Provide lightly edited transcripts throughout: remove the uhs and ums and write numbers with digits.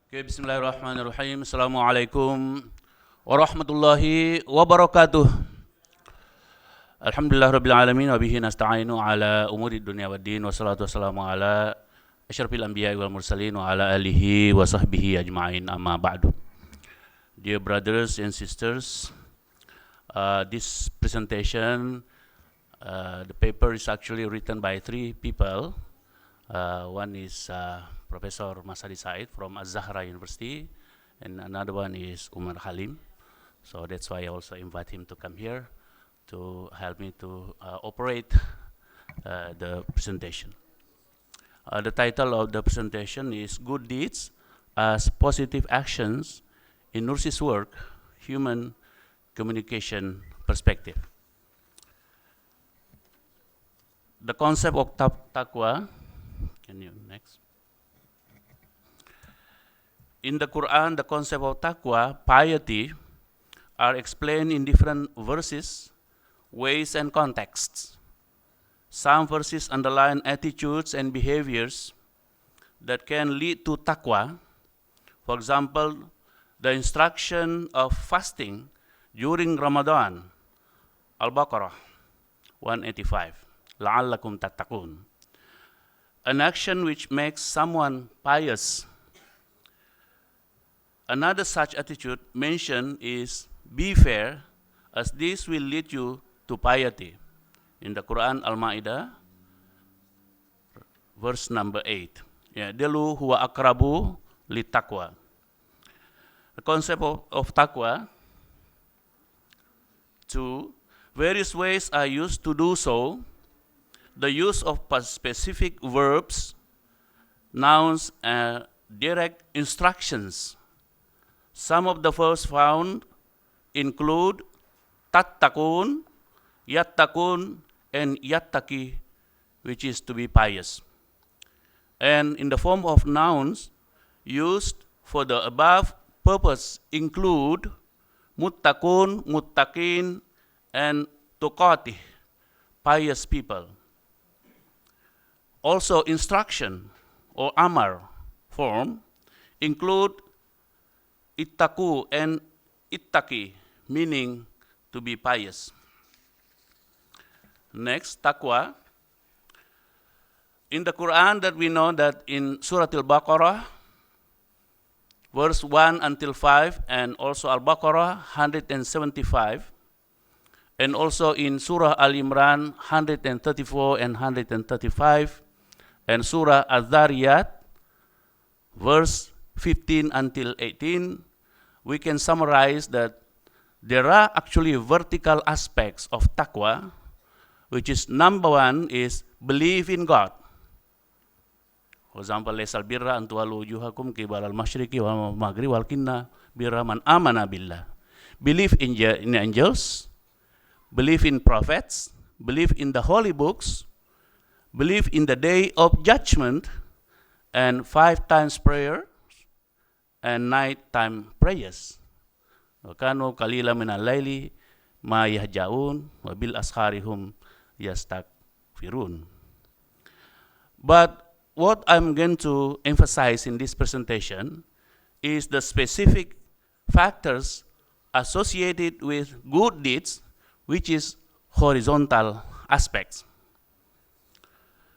Oke, bismillahirrahmanirrahim. Assalamualaikum warahmatullahi wabarakatuh. Alhamdulillah rabbil alamin wa bihi nasta'inu ala umuri dunya waddin wassalatu wassalamu ala asyrafil anbiya'i wal mursalin wa ala alihi wa sahbihi ajma'in amma ba'du. Dear brothers and sisters, this presentation, the paper is actually written by three people. One is Professor Masadi Said from Az-Zahra University, and another one is Umar Halim. So that's why I also invite him to come here to help me to operate the presentation. The title of the presentation is Good Deeds as Positive Actions in Nursi's Work, Human Communication Perspective. The concept of taqwa. Can you next? In the Quran, the concept of taqwa, piety, are explained in different verses, ways, and contexts. Some verses underline attitudes and behaviors that can lead to taqwa. For example, the instruction of fasting during Ramadan, Al-Baqarah 185, لَعَلَّكُمْ تَتَّقُونَ. An action which makes someone pious. Another such attitude mentioned is be fair, as this will lead you to piety. In the Quran, Al-Ma'idah, verse number 8. Ya'dilu huwa akrabu li taqwa. The concept of taqwa. 2. Various ways are used to do so. The use of specific verbs, nouns, and direct instructions. Some of the verbs found include tattaqun, yattaqun, and yattaqi, which is to be pious. And in the form of nouns used for the above purpose include muttaqun, muttaqin, and tuqati, pious people. Also, instruction or amar form include ittaqu and ittaqi, meaning to be pious. Next, taqwa. In the Quran, that we know that in Surah Al-Baqarah, verse 1 until 5, and also Al-Baqarah 175, and also in Surah Al-Imran 134 and 135, and Surah Al-Dhariyat, verse 15 until 18, we can summarize that there are actually vertical aspects of taqwa, which is number one is believe in God. For example, laysal birra an tuwallu wujuhakum qibala al-masyriqi wal maghribi walakinna birra man amana billah. Believe in angels, believe in prophets, believe in the holy books, believe in the day of judgment, and 5 times prayer and nighttime prayers. Wakanu qalila min al-laili ma yahjaun wa bil asharihum yastaghfirun. But what I'm going to emphasize in this presentation is the specific factors associated with good deeds, which is horizontal aspects.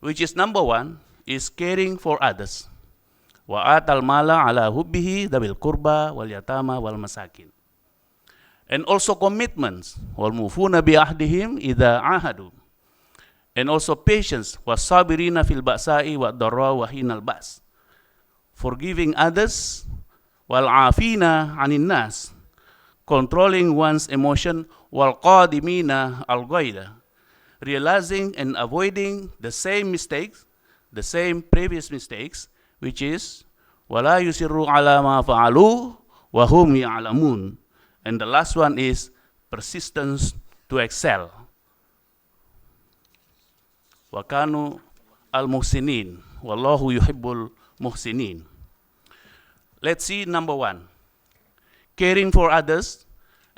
Which is number one is caring for others. Wa atal mala ala hubbihi dabil kurba wal yatama wal masakin. And also commitments, wal mufuna bi ahdihim idza ahadu. And also patience, wasabirina fil ba'sa'i wa dharra wa hinal ba's. Forgiving others, wal afina anin nas. Controlling one's emotion, wal qadimina al ghaida. Realizing and avoiding the same mistakes, the same previous mistakes, which is wala yusirru ala ma fa'alu wa hum ya'lamun. And the last one is persistence to excel. Wa kanu al-muhsinin wallahu yuhibbul muhsinin. Let's see number one, caring for others,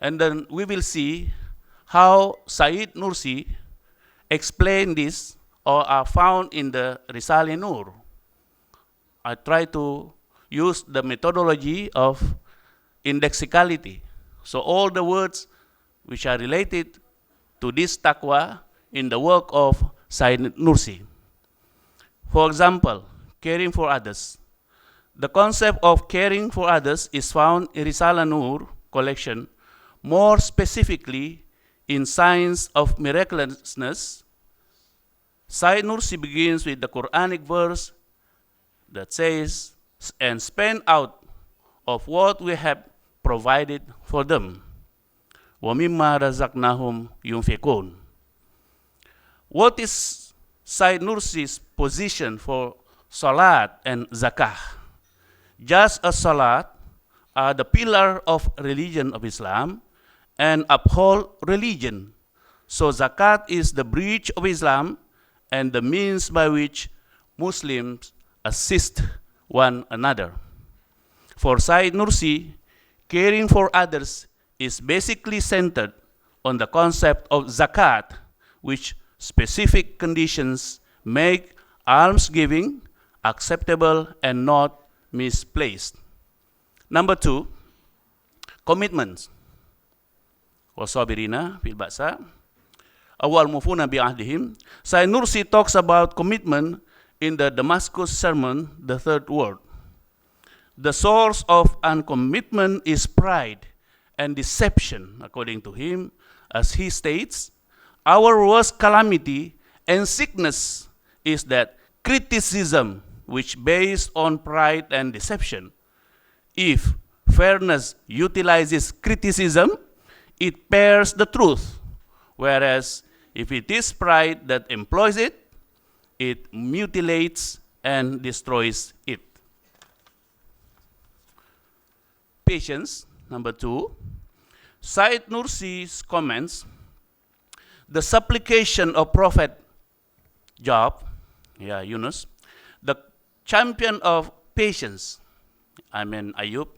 and then we will see how Said Nursi explained this or are found in the Risale Nur. I try to used the methodology of indexicality. So all the words which are related to this taqwa in the work of Said Nursi. For example, caring for others. The concept of caring for others is found in Risalah Nur collection, more specifically in Signs of Miraculousness. Said Nursi begins with the Quranic verse that says, and spend out of what we have provided for them. وَمِمَّا رَزَقْنَاهُمْ يُنْفِقُونَ. What is Said Nursi's position for Salat and Zakah? Just as Salat are the pillar of religion of Islam and uphold religion, so Zakat is the bridge of Islam and the means by which Muslims assist one another. For Said Nursi, caring for others is basically centered on the concept of zakat, which specific conditions make almsgiving acceptable and not misplaced. Number 2, commitments. Wasabirina fil ba'sa awal mufuna bi'ahdihim. Said Nursi talks about commitment in the Damascus sermon, the third word. The source of uncommitment is pride and deception, according to him, as he states, our worst calamity and sickness is that criticism which based on pride and deception. If fairness utilizes criticism, it pairs the truth, whereas if it is pride that employs it, it mutilates and destroys it. Patience, number 2. Said Nursi's comments, the supplication of Prophet Job, Yunus, the champion of patience, Ayub,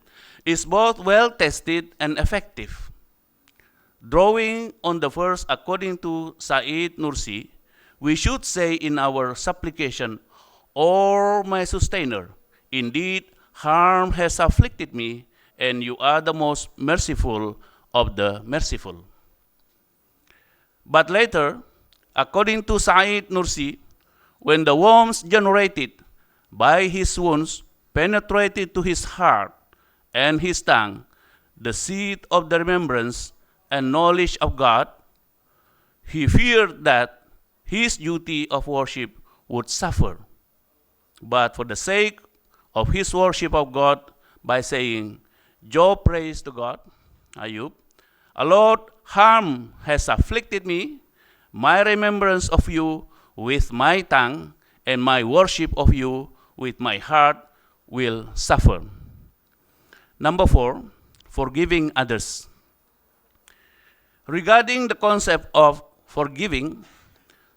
is both well tested and effective. Drawing on the verse according to Said Nursi, we should say in our supplication, O my sustainer, indeed harm has afflicted me, and you are the most merciful of the merciful. But later, according to Said Nursi, when the worms generated by his wounds penetrated to his heart and his tongue, the seed of the remembrance and knowledge of God, he feared that his duty of worship would suffer. But for the sake of his worship of God, by saying, Job praised to God, Ayub, A Lord, harm has afflicted me, my remembrance of you with my tongue, and my worship of you with my heart will suffer. Number 4, forgiving others. Regarding the concept of forgiving,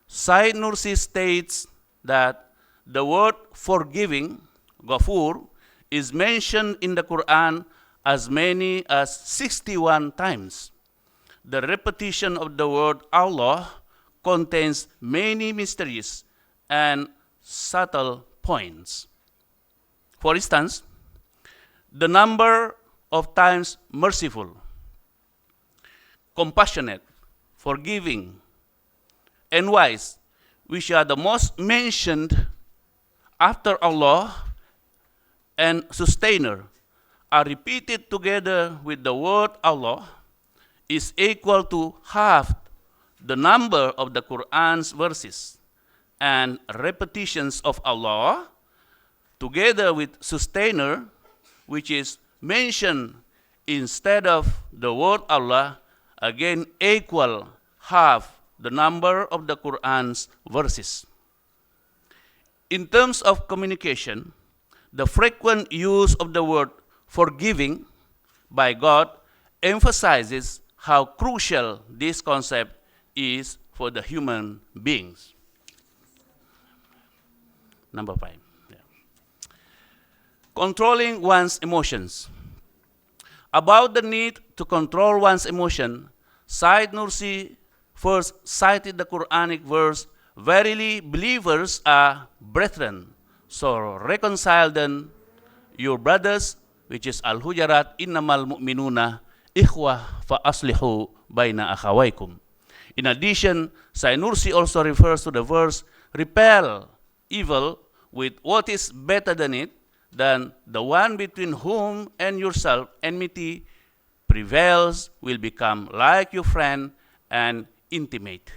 Said Nursi states that the word forgiving, Ghafur, is mentioned in the Quran as many as 61 times. The repetition of the word Allah contains many mysteries and subtle points. For instance, the number of times merciful, compassionate, forgiving, and wise, which are the most mentioned after Allah and sustainer, are repeated together with the word Allah, is equal to half the number of the Quran's verses, and repetitions of Allah together with sustainer, which is mentioned instead of the word Allah, again equal half the number of the Quran's verses. In terms of communication, the frequent use of the word forgiving by God emphasizes how crucial this concept is for the human beings. Number 5. Controlling one's emotions. About the need to control one's emotion, Said Nursi first cited the Quranic verse, Verily believers are brethren, so reconcile them your brothers, which is Al-Hujarat, innamal mu'minuna ikhwah fa aslihu baina akhawaikum. In addition, Syed Nursi also refers to the verse, repel evil with what is better than it, than the one between whom and yourself enmity prevails will become like your friend and intimate.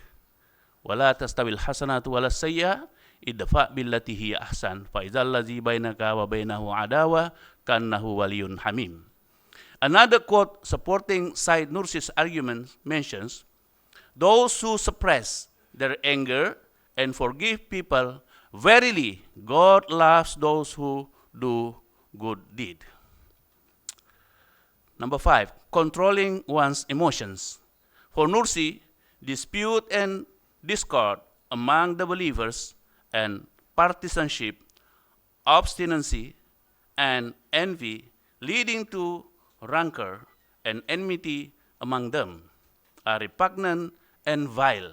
ولا تستوي الحسنات ولا السيئة ادفع بالتي هي أحسن فإذا الذي بينك وبينه عداوة كأنه ولي حميم. Another quote supporting Syed Nursi's argument mentions, those who suppress their anger and forgive people, verily God loves those who do good deed. Number 5, controlling one's emotions. For Nursi, dispute and discord among the believers and partisanship, obstinacy, and envy leading to rancor and enmity among them are repugnant and vile,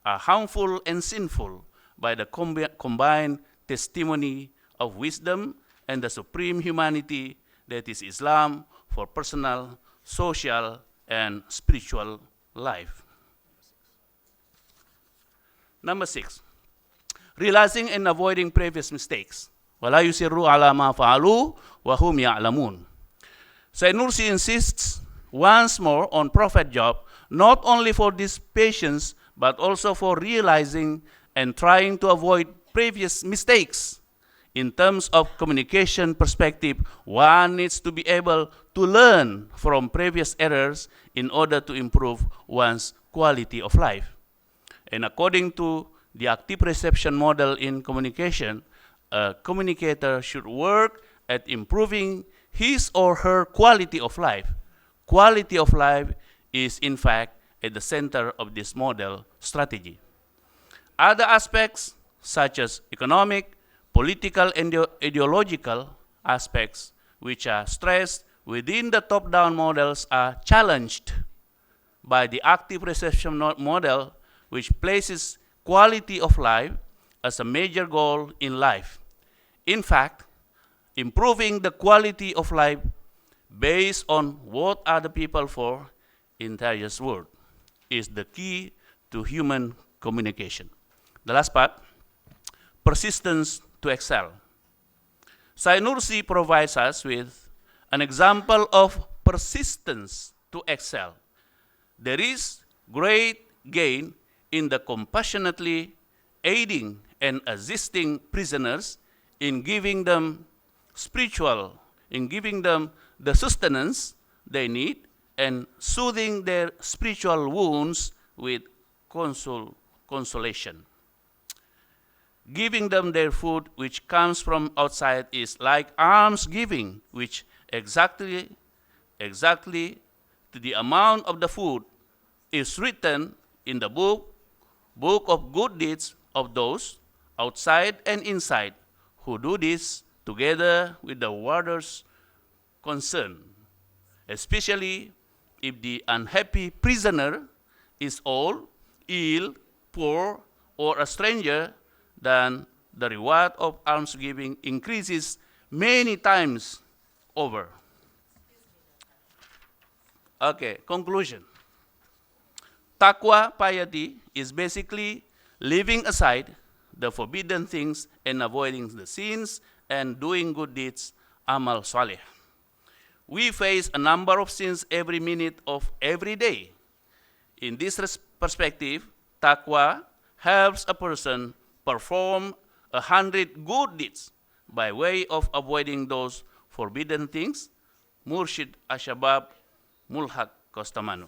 are harmful and sinful by the combined testimony of wisdom and the supreme humanity that is Islam for personal, social, and spiritual life. Number 6, realizing and avoiding previous mistakes. وَلَا يُسِرُّوا عَلَى مَا فَعَلُوا وَهُمْ يَعْلَمُونَ. Syed Nursi insists once more on Prophet Job, not only for this patience, but also for realizing and trying to avoid previous mistakes. In terms of communication perspective, one needs to be able to learn from previous errors in order to improve one's quality of life. And according to the active reception model in communication, a communicator should work at improving his or her quality of life. Quality of life is, in fact, at the center of this model strategy. Other aspects, such as economic, political, and ideological aspects, which are stressed within the top-down models, are challenged by the active reception model, which places quality of life as a major goal in life. In fact, improving the quality of life based on what other people for in Thayer's word is the key to human communication. The last part, persistence to excel. Syed Nursi provides us with an example of persistence to excel. There is great gain in the compassionately aiding and assisting prisoners in giving them the sustenance they need and soothing their spiritual wounds with consolation. Giving them their food which comes from outside is like almsgiving, which exactly to the amount of the food is written in the book of good deeds of those outside and inside who do this together with the warders concerned, especially if the unhappy prisoner is old, ill, poor, or a stranger, then the reward of almsgiving increases many times over. Okay, conclusion. Taqwa, piety, is basically leaving aside the forbidden things and avoiding the sins and doing good deeds, amal salih. We face a number of sins every minute of every day. In this perspective, taqwa helps a person perform 100 good deeds by way of avoiding those forbidden things. Murshid Ashabab Mulhaq Kostamanu.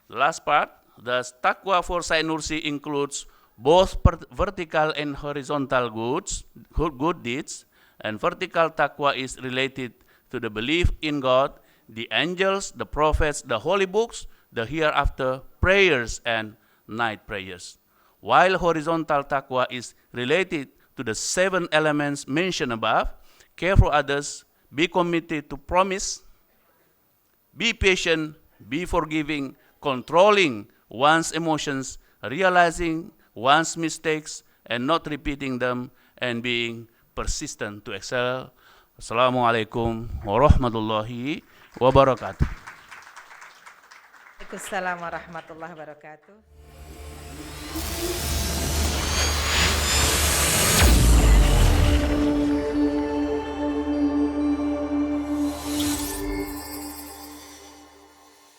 The last part, the taqwa for Syed Nursi includes both vertical and horizontal good deeds, and vertical taqwa is related to the belief in God, the angels, the prophets, the holy books, the hereafter, prayers, and night prayers. While horizontal taqwa is related to the 7 elements mentioned above: care for others, be committed to promise, be patient, be forgiving, controlling one's emotions, realizing one's mistakes and not repeating them, and being persistent to excel. Assalamualaikum warahmatullahi wabarakatuh. Waalaikumsalam warahmatullahi wabarakatuh.